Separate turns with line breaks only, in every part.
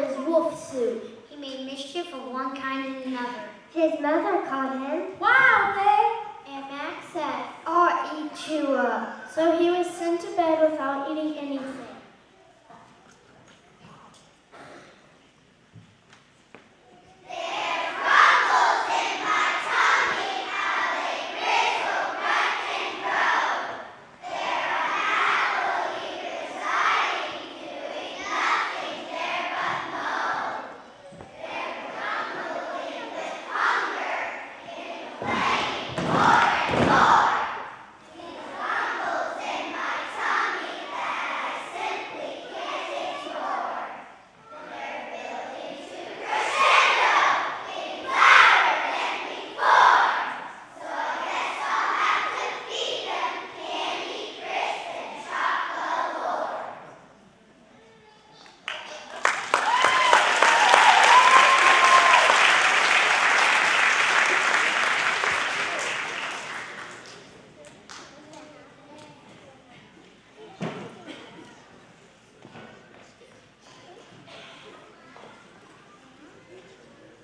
his wolf suit. He made mischief of one kind and another.
His mother called him
Wild Thing, and Max said, I'll eat you up. So he was sent to bed without eating anything.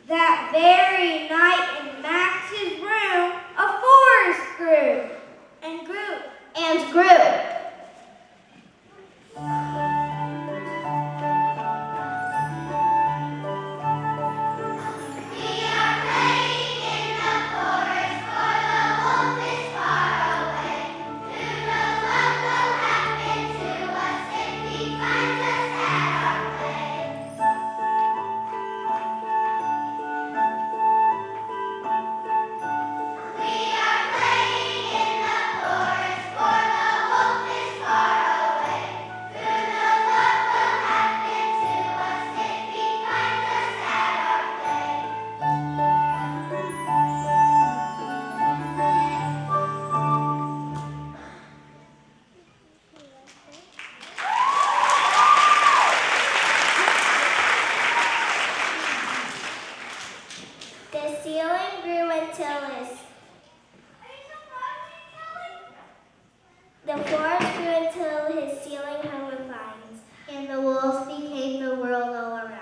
That very night in Max's room, a forest grew and grew and grew. The forest grew until his ceiling hung with vines, and the wolves became the world all around.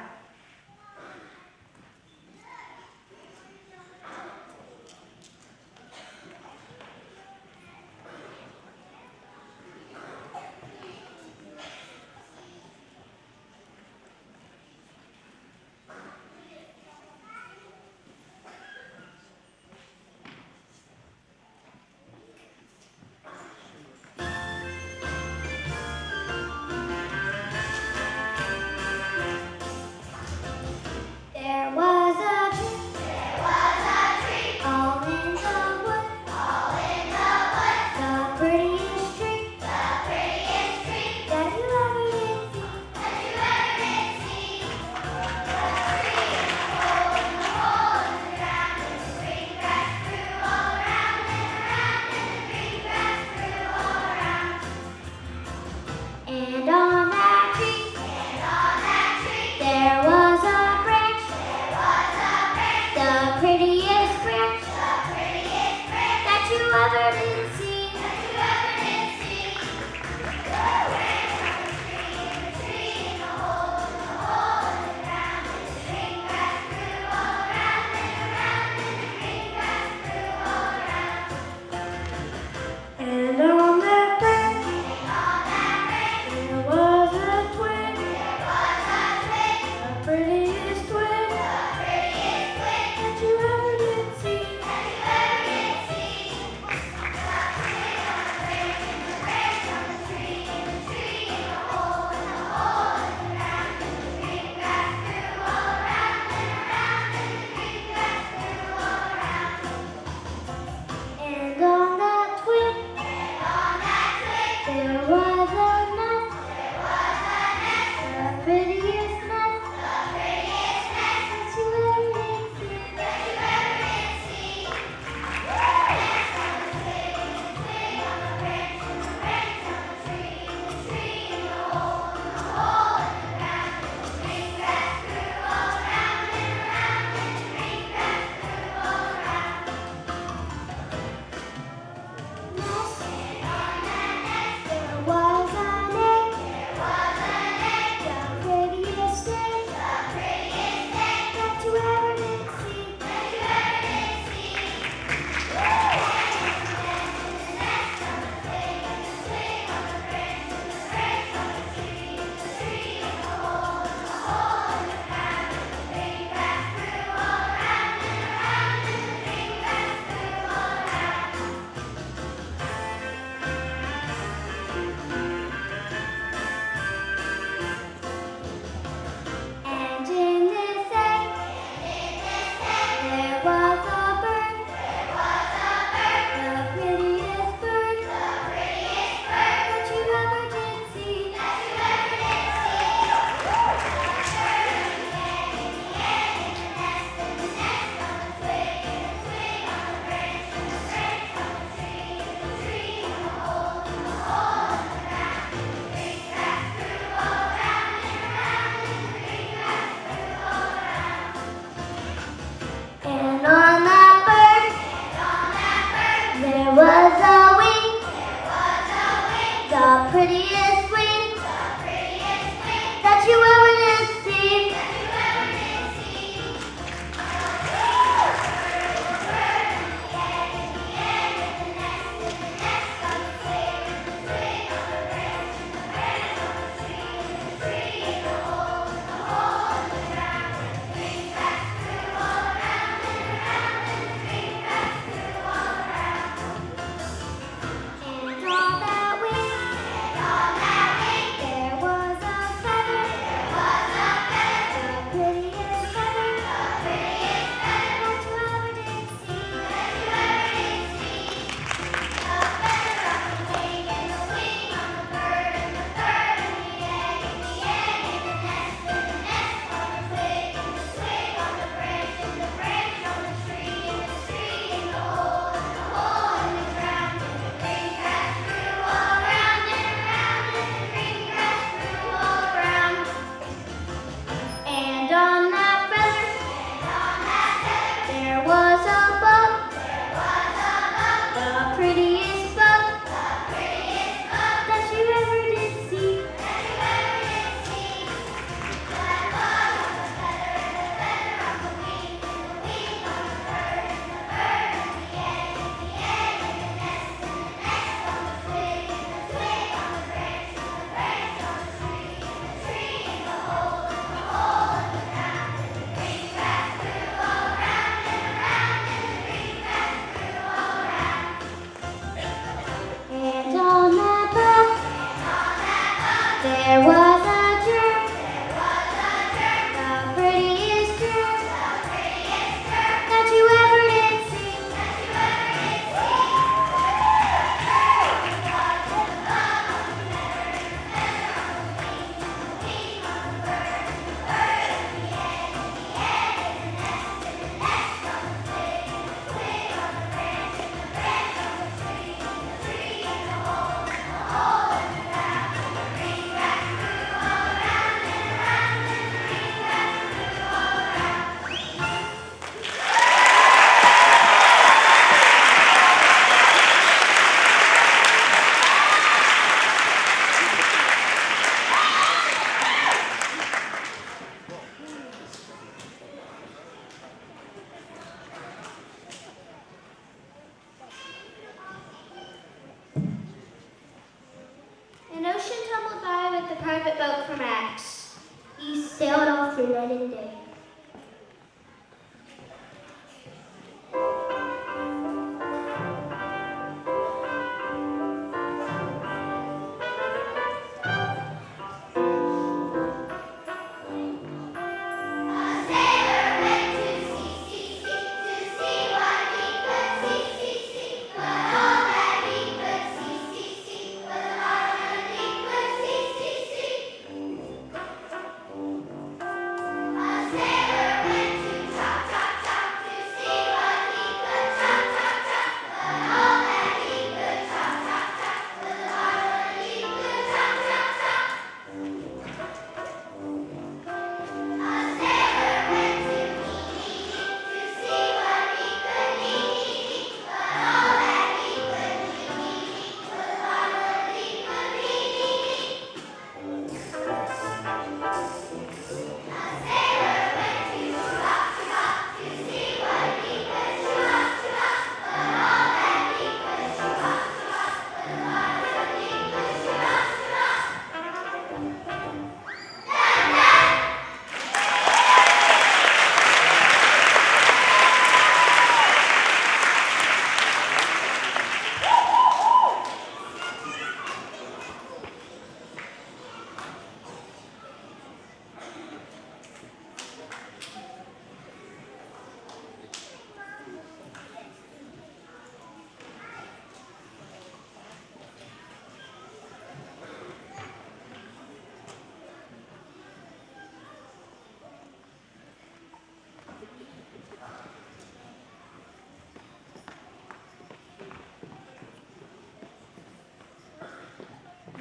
wanted the private boat for Max.
He sailed off through night and day.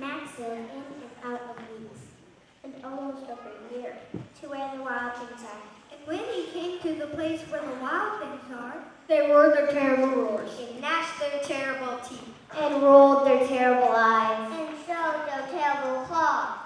Max sailed in and out of weeks, and almost over a year, to where the wild things are.
And when he came to the place where the wild things are, they roared their terrible roars,
They gnashed their terrible teeth,
And rolled their terrible eyes.
and showed their terrible claws.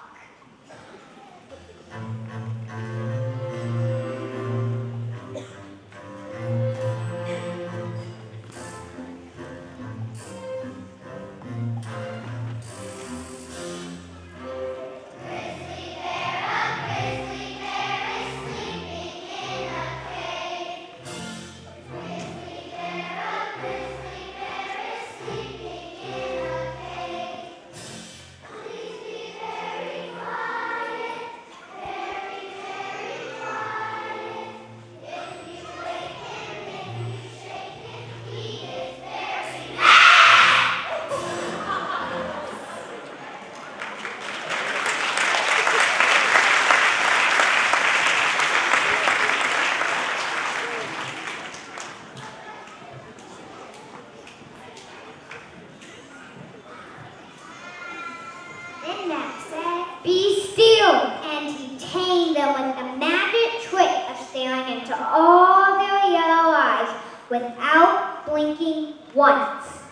Then Max said,
Be still!
and he tamed them with the magic trick of staring into all their yellow eyes without blinking once.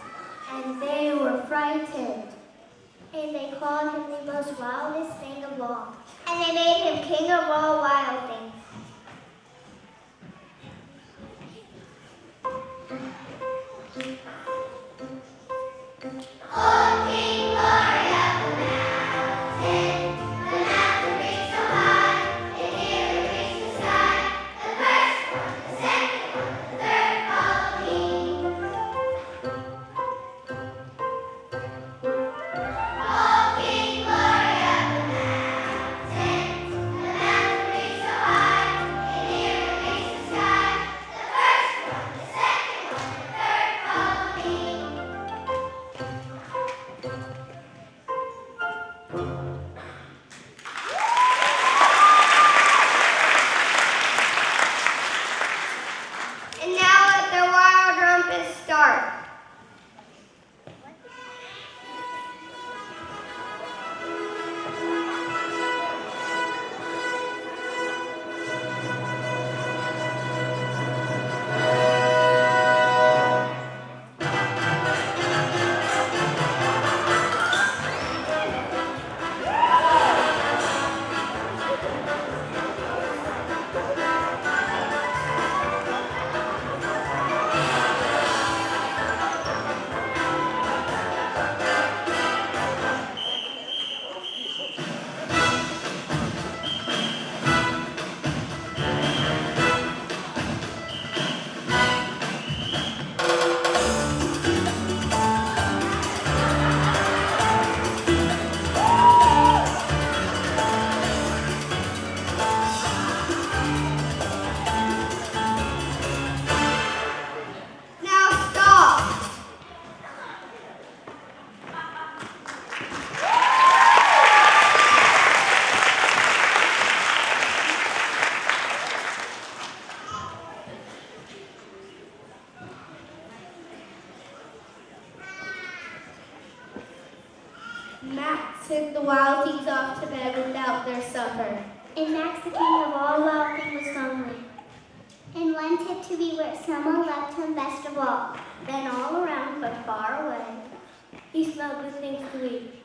And they were frightened.
And they called him the most wildest thing of all. And they made him king of all wild things.
King, glory of the mountains, the mountains reach so high.
took the wild things off to bed without their supper.
And Max, the king of all wild things, was lonely, and lent it to be where someone left him best of all. Then all around, but far away,
He smelled good things to eat.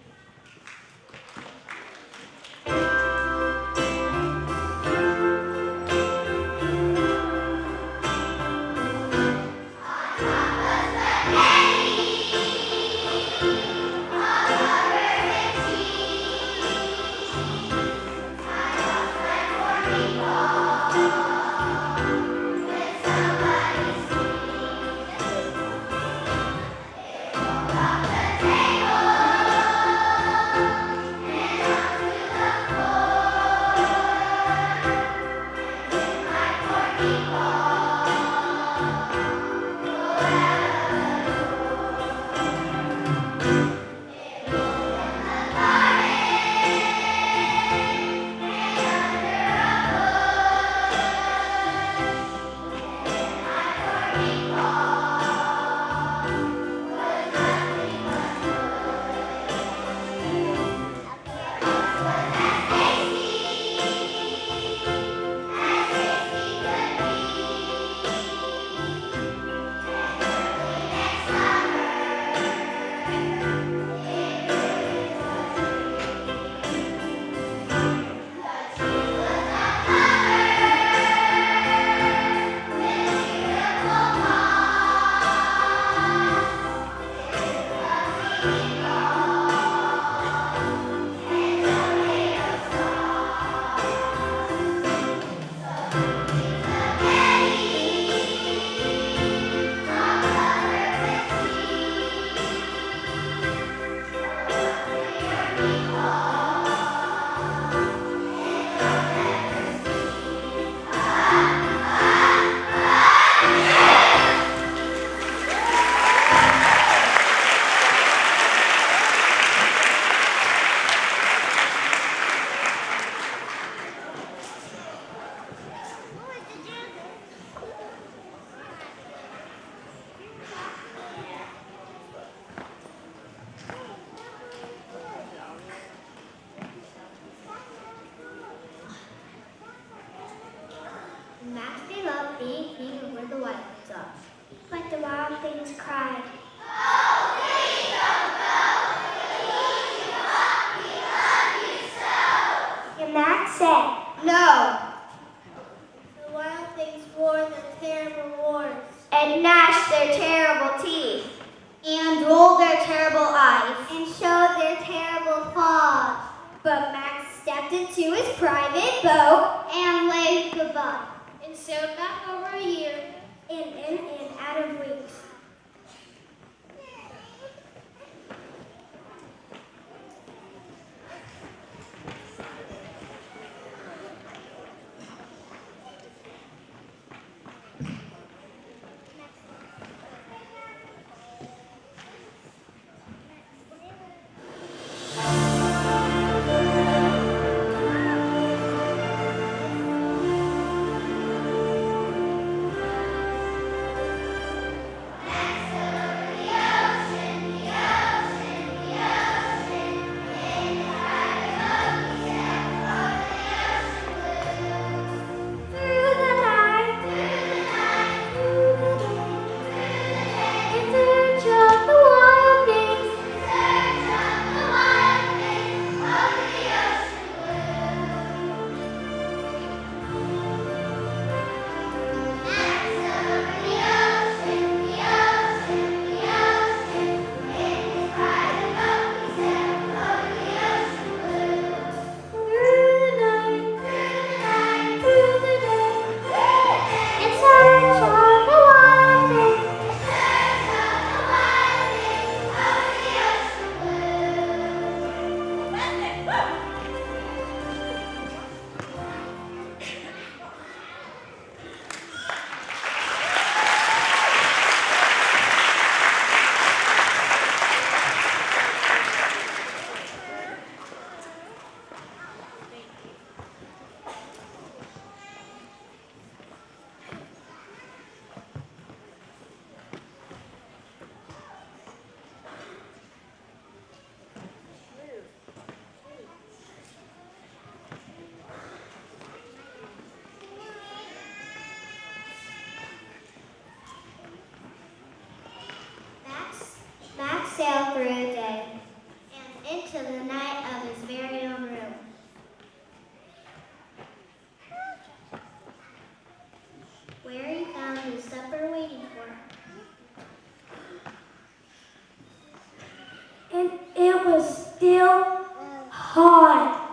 Max they loved being king of where the wild things are.
but the wild things cried. And Max said,
No!
The wild things wore their terrible wars.
And gnashed their terrible teeth. And rolled their terrible eyes.
and showed their terrible paws,
But Max stepped into his private boat
and waved goodbye.
And sailed back over a year.
And out of weeks.
sail through a day.
And into the night of his very own room. Where he found his supper waiting for him.
And it was still hot.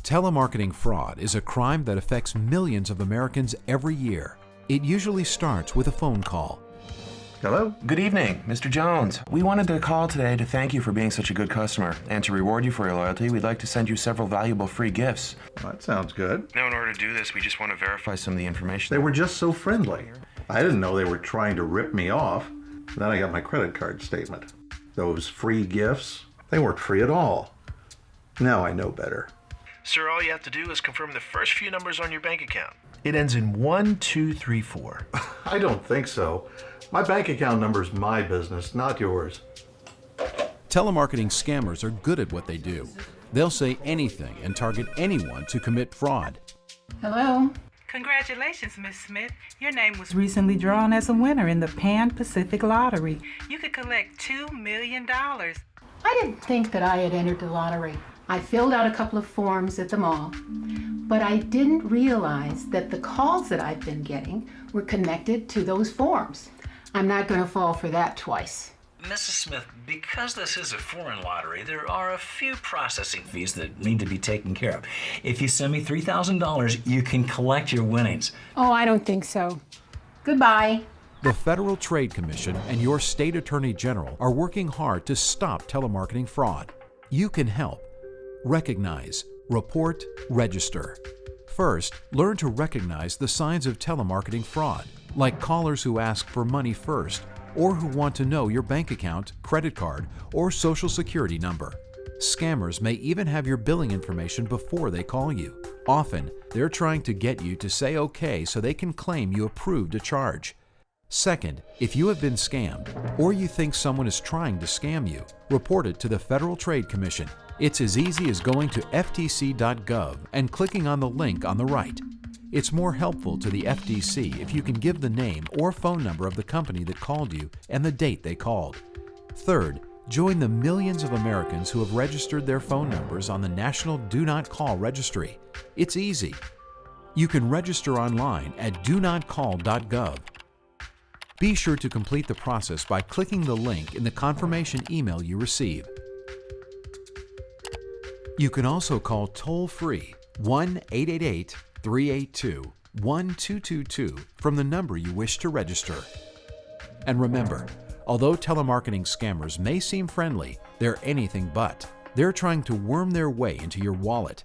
Telemarketing fraud is a crime that affects millions of Americans every year. It usually starts with a phone call.
Hello?
Good evening, Mr. Jones. We wanted to call today to thank you for being such a good customer. And to reward you for your loyalty, we'd like to send you several valuable free gifts.
Well, that sounds good.
Now, in order to do this, we just want to verify some of the information.
They were just so friendly. I didn't know they were trying to rip me off. Then I got my credit card statement. Those free gifts, they weren't free at all. Now I know better.
Sir, all you have to do is confirm the first few numbers on your bank account.
It ends in 1234.
I don't think so. My bank account number's my business, not yours.
Telemarketing scammers are good at what they do. They'll say anything and target anyone to commit fraud.
Hello.
Congratulations, Miss Smith. Your name was recently drawn as a winner in the Pan Pacific Lottery. You could collect $2 million.
I didn't think that I had entered the lottery. I filled out a couple of forms at the mall, but I didn't realize that the calls that I've been getting were connected to those forms. I'm not going to fall for that twice.
Mrs. Smith, because this is a foreign lottery, there are a few processing fees that need to be taken care of. If you send me $3,000, you can collect your winnings.
Oh, I don't think so. Goodbye.
The Federal Trade Commission and your state attorney general are working hard to stop telemarketing fraud. You can help. Recognize, report, register. First, learn to recognize the signs of telemarketing fraud, like callers who ask for money first, or who want to know your bank account, credit card, or social security number. Scammers may even have your billing information before they call you. Often, they're trying to get you to say okay so they can claim you approved a charge. Second, if you have been scammed, or you think someone is trying to scam you, report it to the Federal Trade Commission. It's as easy as going to ftc.gov and clicking on the link on the right. It's more helpful to the FTC if you can give the name or phone number of the company that called you and the date they called. Third, join the millions of Americans who have registered their phone numbers on the National Do Not Call Registry. It's easy. You can register online at donotcall.gov. Be sure to complete the process by clicking the link in the confirmation email you receive. You can also call toll-free 1-888-382-1222 from the number you wish to register. And remember, although telemarketing scammers may seem friendly, they're anything but. They're trying to worm their way into your wallet.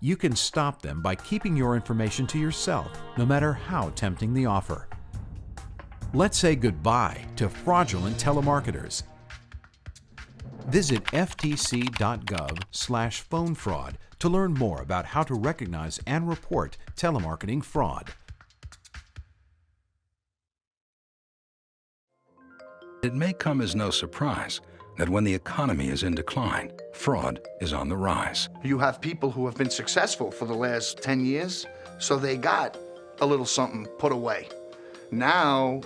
You can stop them by keeping your information to yourself, no matter how tempting the offer. Let's say goodbye to fraudulent telemarketers. Visit ftc.gov/phone fraud to learn more about how to recognize and report telemarketing fraud.
It may come as no surprise that when the economy is in decline, fraud is on the rise.
You have people who have been successful for the last 10 years, so they got a little something put away. Now,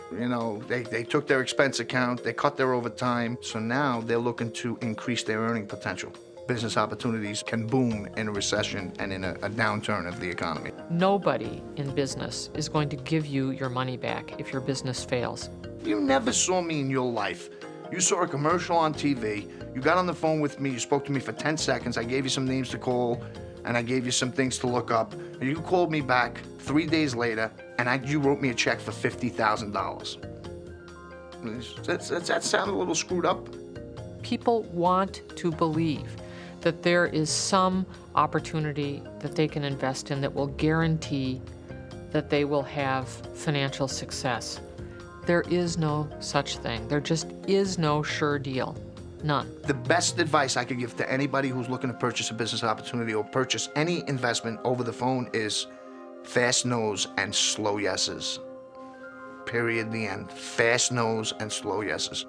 they took their expense account, they cut their overtime, so now they're looking to increase their earning potential. Business opportunities can boom in a recession and in a downturn of the economy.
Nobody in business is going to give you your money back if your business fails.
You never saw me in your life. You saw a commercial on TV, you got on the phone with me, you spoke to me for 10 seconds, I gave you some names to call, and I gave you some things to look up. And you called me back 3 days later, and you wrote me a check for $50,000. Does that sound a little screwed up?
People want to believe that there is some opportunity that they can invest in that will guarantee that they will have financial success. There is no such thing. There just is no sure deal. None.
The best advice I could give to anybody who's looking to purchase a business opportunity or purchase any investment over the phone is fast no's and slow yeses. Period, the end. Fast no's and slow yeses.